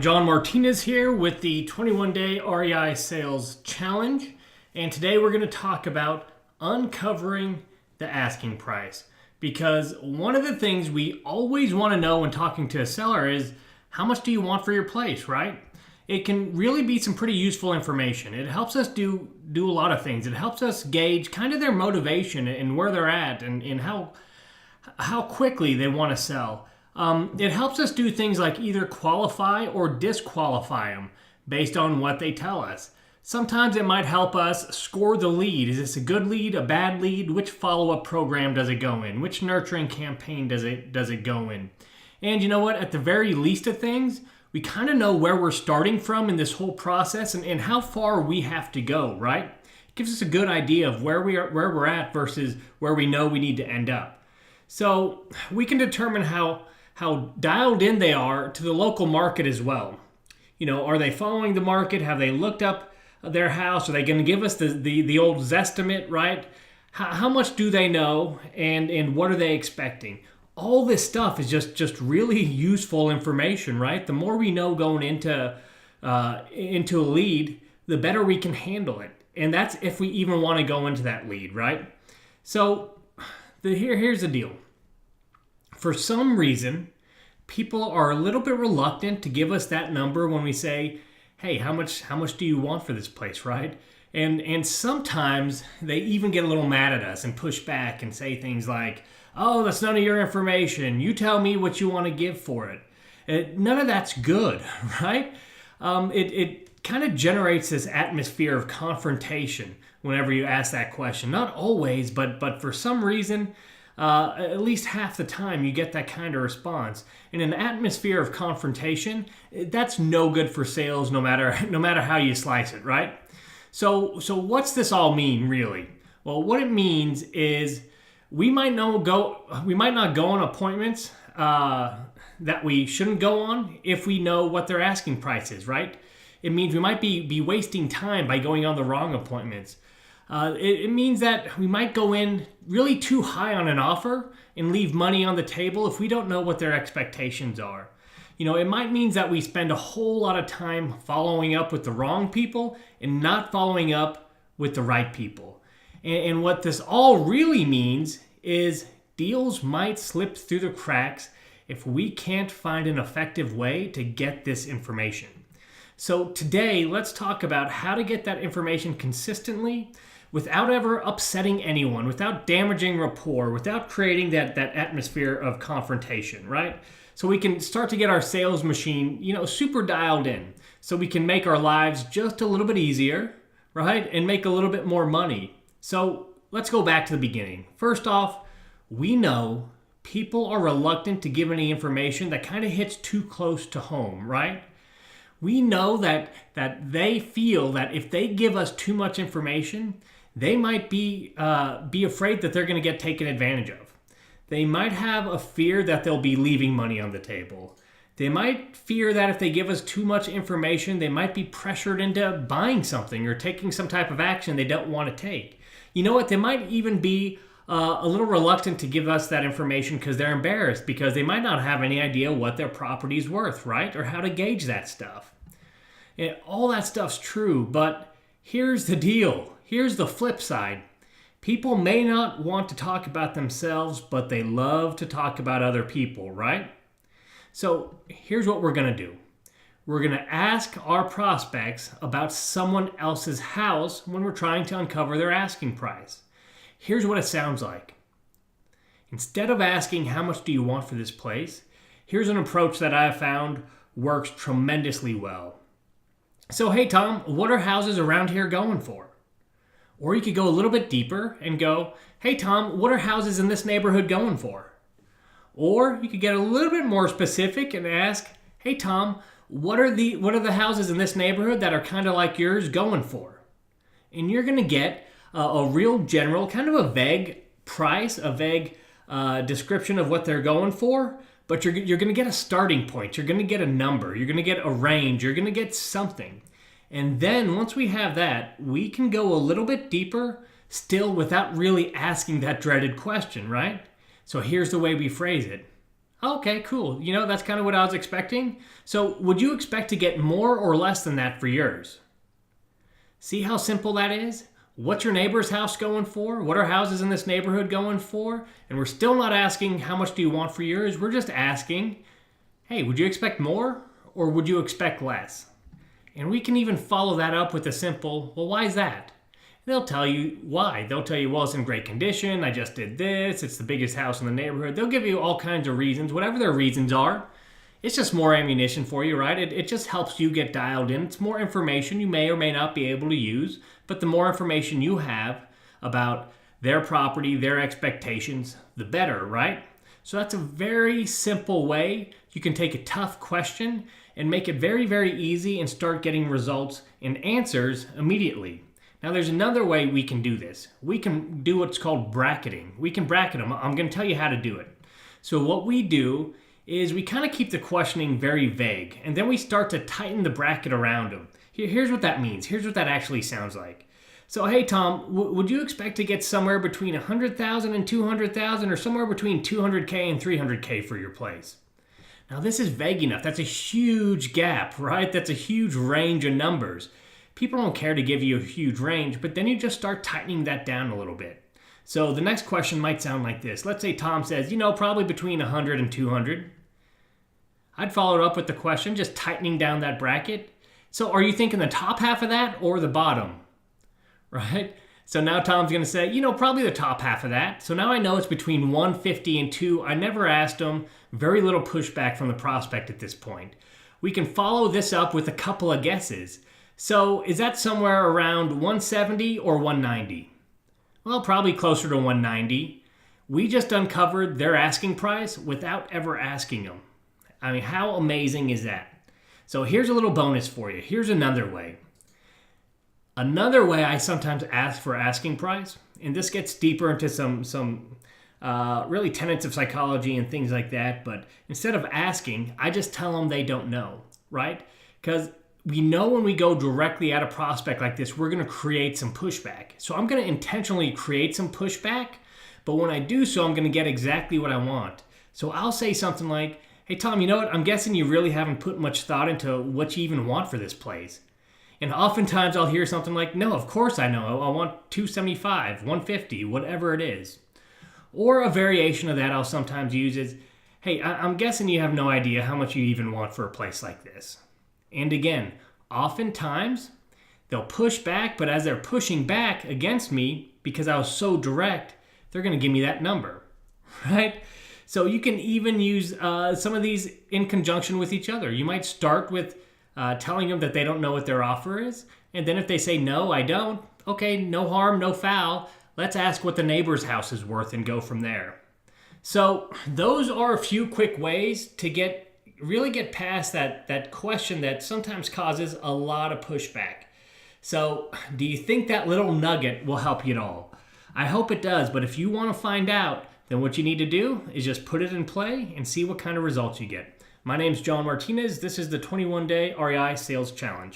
John Martinez here with the 21-day REI Sales Challenge, and today we're going to talk about uncovering the asking price, because one of the things we always want to know when talking to a seller is how much do you want for your place, right? It can really be some pretty useful information. It helps us do a lot of things. It helps us gauge kind of their motivation and where they're at and how quickly they want to sell. It helps us do things like either qualify or disqualify them based on what they tell us. Sometimes it might help us score the lead. Is this a good lead, a bad lead? Which follow-up program does it go in? Which nurturing campaign does it go in? And you know what? At the very least of things, we kind of know where we're starting from in this whole process and how far we have to go, right? It gives us a good idea of where we're at versus where we know we need to end up. So we can determine how dialed in they are to the local market as well. You know, are they following the market? Have they looked up their house? Are they going to give us the old Zestimate, right? How much do they know, and what are they expecting? All this stuff is just really useful information, right? The more we know going into a lead, the better we can handle it. And that's if we even want to go into that lead, right? So here's the deal. For some reason, people are a little bit reluctant to give us that number when we say, hey, how much do you want for this place, right? And sometimes they even get a little mad at us and push back and say things like, oh, that's none of your information. You tell me what you want to give for it. None of that's good, right? It kind of generates this atmosphere of confrontation whenever you ask that question. Not always, but for some reason, at least half the time you get that kind of response. In an atmosphere of confrontation, that's no good for sales, no matter how you slice it, right? So what's this all mean, really? Well, what it means is we might not go on appointments that we shouldn't go on if we know what their asking price is, right? It means we might be wasting time by going on the wrong appointments. It means that we might go in really too high on an offer and leave money on the table if we don't know what their expectations are. You know, it might mean that we spend a whole lot of time following up with the wrong people and not following up with the right people. And what this all really means is deals might slip through the cracks if we can't find an effective way to get this information. So today, let's talk about how to get that information consistently without ever upsetting anyone, without damaging rapport, without creating that atmosphere of confrontation, right? So we can start to get our sales machine, super dialed in, so we can make our lives just a little bit easier, right? And make a little bit more money. So let's go back to the beginning. First off, we know people are reluctant to give any information that kind of hits too close to home, right? We know that they feel that if they give us too much information, they might be afraid that they're going to get taken advantage of. They might have a fear that they'll be leaving money on the table. They might fear that if they give us too much information, they might be pressured into buying something or taking some type of action they don't want to take. You know what? They might even be a little reluctant to give us that information because they're embarrassed, because they might not have any idea what their property's worth, right? Or how to gauge that stuff. And all that stuff's true, but here's the deal. Here's the flip side. People may not want to talk about themselves, but they love to talk about other people, right? So here's what we're going to do. We're going to ask our prospects about someone else's house when we're trying to uncover their asking price. Here's what it sounds like. Instead of asking how much do you want for this place, here's an approach that I have found works tremendously well. So, hey Tom, what are houses around here going for? Or you could go a little bit deeper and go, hey Tom, what are houses in this neighborhood going for? Or you could get a little bit more specific and ask, hey Tom, what are the houses in this neighborhood that are kind of like yours going for? And you're going to get a real general, kind of a vague price, a vague description of what they're going for, but you're going to get a starting point. You're going to get a number. You're going to get a range. You're going to get something. And then once we have that, we can go a little bit deeper still without really asking that dreaded question, right? So here's the way we phrase it. Okay, cool. That's kind of what I was expecting. So would you expect to get more or less than that for yours? See how simple that is? What's your neighbor's house going for? What are houses in this neighborhood going for? And we're still not asking how much do you want for yours. We're just asking, hey, would you expect more or would you expect less? And we can even follow that up with a simple, well, why is that? They'll tell you why. They'll tell you, well, it's in great condition. I just did this. It's the biggest house in the neighborhood. They'll give you all kinds of reasons, whatever their reasons are. It's just more ammunition for you, right? It just helps you get dialed in. It's more information you may or may not be able to use, but the more information you have about their property, their expectations, the better, right? So that's a very simple way you can take a tough question and make it very, very easy and start getting results and answers immediately. Now there's another way we can do this. We can do what's called bracketing. We can bracket them. I'm going to tell you how to do it. So what we do is we kind of keep the questioning very vague, and then we start to tighten the bracket around them. Here's what that means. Here's what that actually sounds like. So, hey, Tom, would you expect to get somewhere between 100,000 and 200,000 or somewhere between 200K and 300K for your place? Now, this is vague enough. That's a huge gap, right? That's a huge range of numbers. People don't care to give you a huge range, but then you just start tightening that down a little bit. So the next question might sound like this. Let's say Tom says, probably between 100 and 200. I'd follow it up with the question, just tightening down that bracket. So are you thinking the top half of that or the bottom? Right? So now Tom's going to say, probably the top half of that. So now I know it's between 150 and 2. I never asked him. Very little pushback from the prospect at this point. We can follow this up with a couple of guesses. So is that somewhere around 170 or 190? Well, probably closer to 190. We just uncovered their asking price without ever asking them. I mean, how amazing is that? So here's a little bonus for you. Here's another way. Another way I sometimes ask for asking price, and this gets deeper into some really tenets of psychology and things like that, but instead of asking, I just tell them they don't know, right? Because we know when we go directly at a prospect like this, we're going to create some pushback. So I'm going to intentionally create some pushback, but when I do so, I'm going to get exactly what I want. So I'll say something like, hey, Tom, you know what? I'm guessing you really haven't put much thought into what you even want for this place. And oftentimes I'll hear something like, no, of course I know. I want 275, 150, whatever it is. Or a variation of that I'll sometimes use is, hey, I'm guessing you have no idea how much you even want for a place like this. And again, oftentimes they'll push back, but as they're pushing back against me, because I was so direct, they're going to give me that number, right? So you can even use some of these in conjunction with each other. You might start with telling them that they don't know what their offer is. And then if they say, no, I don't, okay, no harm, no foul. Let's ask what the neighbor's house is worth and go from there. So those are a few quick ways to really get past that question that sometimes causes a lot of pushback. So do you think that little nugget will help you at all? I hope it does, but if you want to find out, then what you need to do is just put it in play and see what kind of results you get. My name's John Martinez. This is the 21-Day REI Sales Challenge.